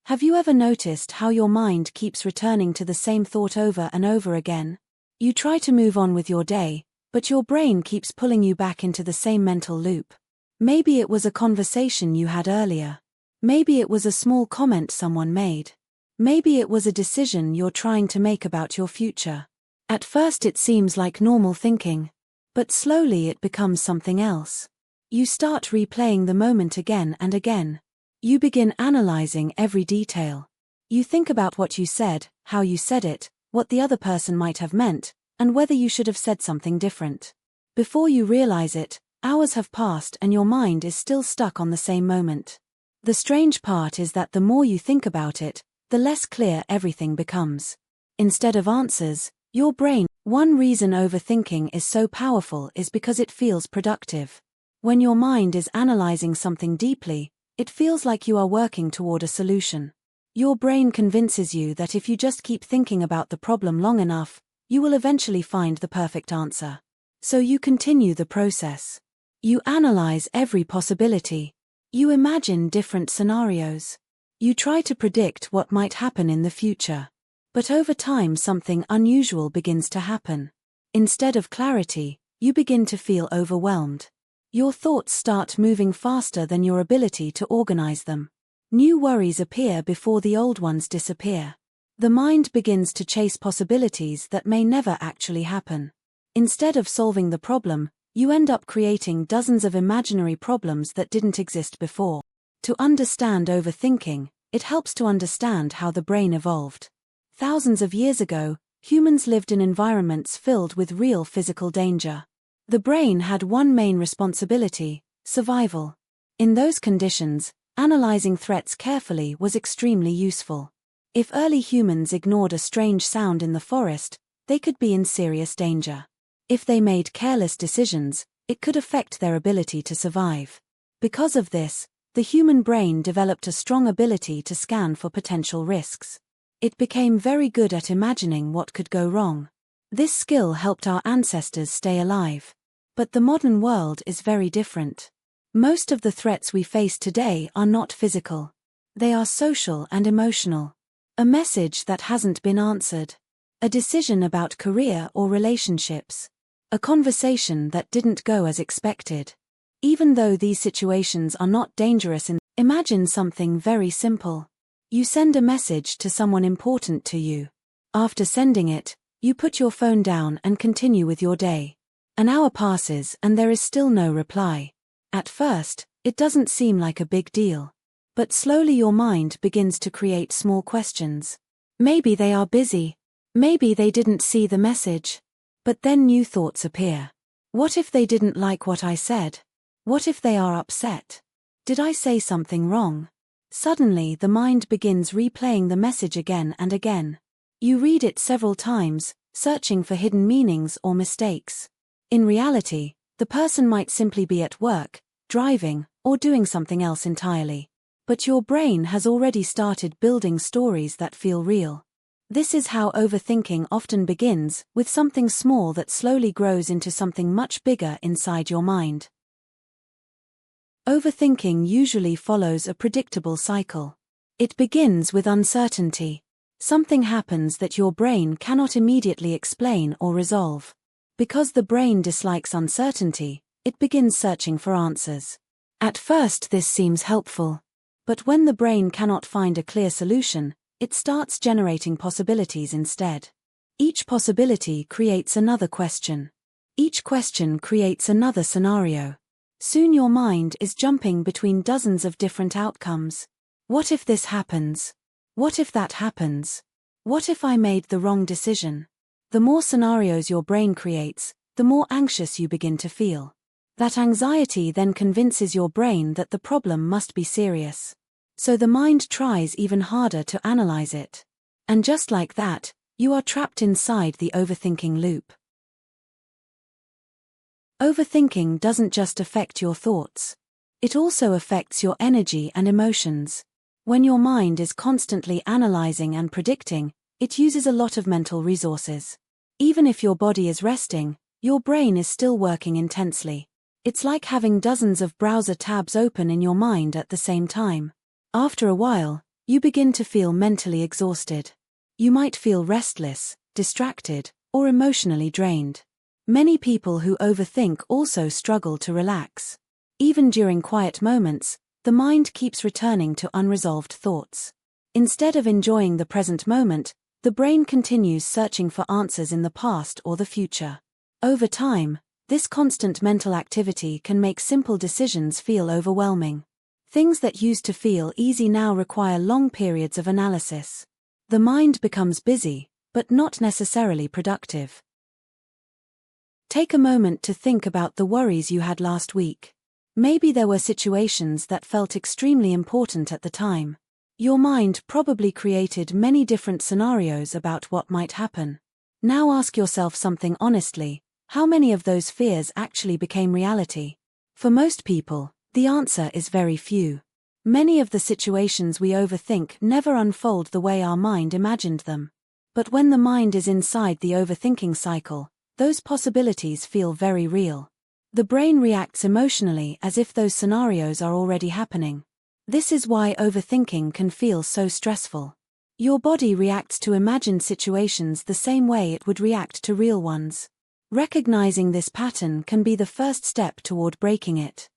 Have you ever noticed how your mind keeps returning to the same thought over and over again? You try to move on with your day, but your brain keeps pulling you back into the same mental loop. Maybe it was a conversation you had earlier. Maybe it was a small comment someone made. Maybe it was a decision you're trying to make about your future. At first it seems like normal thinking, but slowly it becomes something else. You start replaying the moment again and again. You begin analyzing every detail. You think about what you said, how you said it, what the other person might have meant, and whether you should have said something different. Before you realize it, hours have passed and your mind is still stuck on the same moment. The strange part is that the more you think about it, the less clear everything becomes. Instead of answers, your brain. One reason overthinking is so powerful is because it feels productive. When your mind is analyzing something deeply, it feels like you are working toward a solution. Your brain convinces you that if you just keep thinking about the problem long enough, you will eventually find the perfect answer. So you continue the process. You analyze every possibility. You imagine different scenarios. You try to predict what might happen in the future. But over time something unusual begins to happen. Instead of clarity, you begin to feel overwhelmed. Your thoughts start moving faster than your ability to organize them. New worries appear before the old ones disappear. The mind begins to chase possibilities that may never actually happen. Instead of solving the problem, you end up creating dozens of imaginary problems that didn't exist before. To understand overthinking, it helps to understand how the brain evolved. Thousands of years ago, humans lived in environments filled with real physical danger. The brain had one main responsibility: survival. In those conditions, analyzing threats carefully was extremely useful. If early humans ignored a strange sound in the forest, they could be in serious danger. If they made careless decisions, it could affect their ability to survive. Because of this, the human brain developed a strong ability to scan for potential risks. It became very good at imagining what could go wrong. This skill helped our ancestors stay alive. But the modern world is very different. Most of the threats we face today are not physical. They are social and emotional. A message that hasn't been answered. A decision about career or relationships. A conversation that didn't go as expected. Even though these situations are not dangerous, imagine something very simple. You send a message to someone important to you. After sending it, you put your phone down and continue with your day. An hour passes and there is still no reply. At first, it doesn't seem like a big deal. But slowly your mind begins to create small questions. Maybe they are busy. Maybe they didn't see the message. But then new thoughts appear. What if they didn't like what I said? What if they are upset? Did I say something wrong? Suddenly the mind begins replaying the message again and again. You read it several times, searching for hidden meanings or mistakes. In reality, the person might simply be at work, driving, or doing something else entirely. But your brain has already started building stories that feel real. This is how overthinking often begins, with something small that slowly grows into something much bigger inside your mind. Overthinking usually follows a predictable cycle. It begins with uncertainty. Something happens that your brain cannot immediately explain or resolve. Because the brain dislikes uncertainty, it begins searching for answers. At first this seems helpful. But when the brain cannot find a clear solution, it starts generating possibilities instead. Each possibility creates another question. Each question creates another scenario. Soon your mind is jumping between dozens of different outcomes. What if this happens? What if that happens? What if I made the wrong decision? The more scenarios your brain creates, the more anxious you begin to feel. That anxiety then convinces your brain that the problem must be serious. So the mind tries even harder to analyze it. And just like that, you are trapped inside the overthinking loop. Overthinking doesn't just affect your thoughts. It also affects your energy and emotions. When your mind is constantly analyzing and predicting, it uses a lot of mental resources. Even if your body is resting, your brain is still working intensely. It's like having dozens of browser tabs open in your mind at the same time. After a while, You begin to feel mentally exhausted. You might feel restless, distracted, or emotionally drained. Many people who overthink also struggle to relax. Even during quiet moments, the mind keeps returning to unresolved thoughts. Instead of enjoying the present moment, the brain continues searching for answers in the past or the future. Over time, this constant mental activity can make simple decisions feel overwhelming. Things that used to feel easy now require long periods of analysis. The mind becomes busy, but not necessarily productive. Take a moment to think about the worries you had last week. Maybe there were situations that felt extremely important at the time. Your mind probably created many different scenarios about what might happen. Now ask yourself something honestly: how many of those fears actually became reality? For most people, the answer is very few. Many of the situations we overthink never unfold the way our mind imagined them. But when the mind is inside the overthinking cycle, those possibilities feel very real. The brain reacts emotionally as if those scenarios are already happening. This is why overthinking can feel so stressful. Your body reacts to imagined situations the same way it would react to real ones. Recognizing this pattern can be the first step toward breaking it.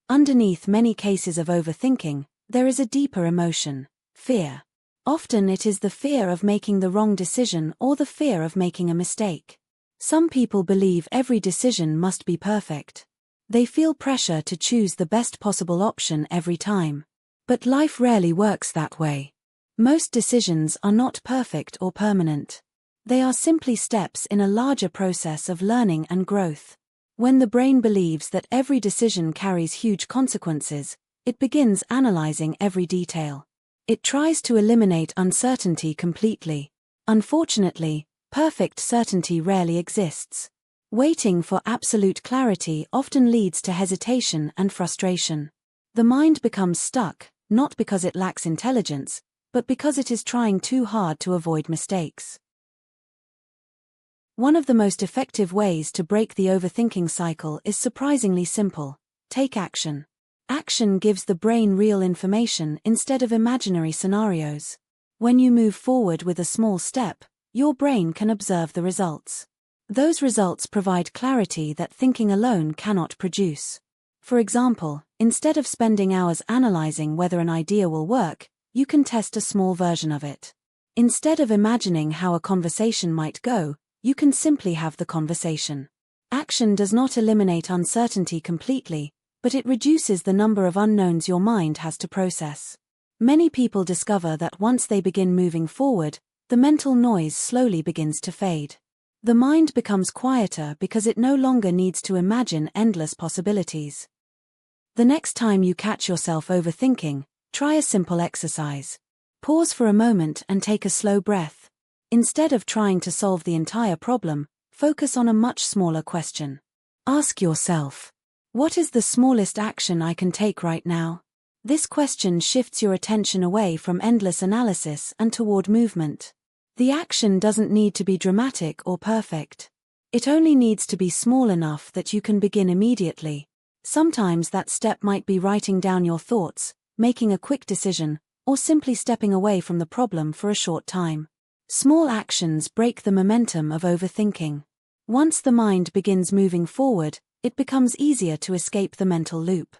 Underneath many cases of overthinking, there is a deeper emotion: fear. Often it is the fear of making the wrong decision or the fear of making a mistake. Some people believe every decision must be perfect. They feel pressure to choose the best possible option every time. But life rarely works that way. Most decisions are not perfect or permanent. They are simply steps in a larger process of learning and growth. When the brain believes that every decision carries huge consequences, it begins analyzing every detail. It tries to eliminate uncertainty completely. Unfortunately, perfect certainty rarely exists. Waiting for absolute clarity often leads to hesitation and frustration. The mind becomes stuck, not because it lacks intelligence, but because it is trying too hard to avoid mistakes. One of the most effective ways to break the overthinking cycle is surprisingly simple: take action. Action gives the brain real information instead of imaginary scenarios. When you move forward with a small step, your brain can observe the results. Those results provide clarity that thinking alone cannot produce. For example, instead of spending hours analyzing whether an idea will work, you can test a small version of it. Instead of imagining how a conversation might go, you can simply have the conversation. Action does not eliminate uncertainty completely, but it reduces the number of unknowns your mind has to process. Many people discover that once they begin moving forward, the mental noise slowly begins to fade. The mind becomes quieter because it no longer needs to imagine endless possibilities. The next time you catch yourself overthinking, try a simple exercise. Pause for a moment and take a slow breath. Instead of trying to solve the entire problem, focus on a much smaller question. Ask yourself, what is the smallest action I can take right now? This question shifts your attention away from endless analysis and toward movement. The action doesn't need to be dramatic or perfect. It only needs to be small enough that you can begin immediately. Sometimes that step might be writing down your thoughts, making a quick decision, or simply stepping away from the problem for a short time. Small actions break the momentum of overthinking. Once the mind begins moving forward, it becomes easier to escape the mental loop.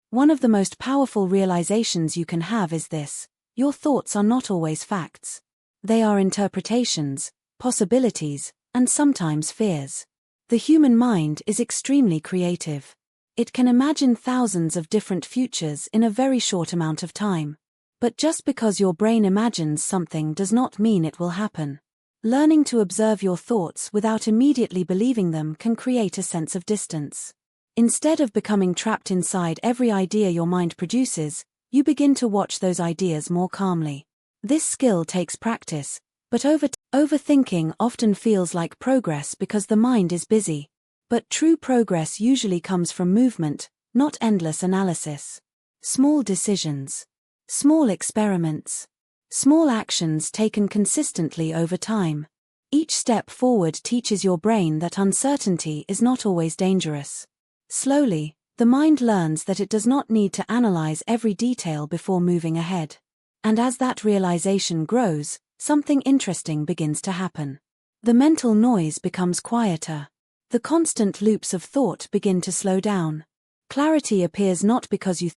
One of the most powerful realizations you can have is this: your thoughts are not always facts. They are interpretations, possibilities, and sometimes fears. The human mind is extremely creative. It can imagine thousands of different futures in a very short amount of time. But just because your brain imagines something does not mean it will happen. Learning to observe your thoughts without immediately believing them can create a sense of distance. Instead of becoming trapped inside every idea your mind produces, you begin to watch those ideas more calmly. This skill takes practice, but overthinking often feels like progress because the mind is busy. But true progress usually comes from movement, not endless analysis. Small decisions. Small experiments. Small actions taken consistently over time. Each step forward teaches your brain that uncertainty is not always dangerous. Slowly, The mind learns that it does not need to analyze every detail before moving ahead. And as that realization grows, something interesting begins to happen. The mental noise becomes quieter. The constant loops of thought begin to slow down. Clarity appears not because you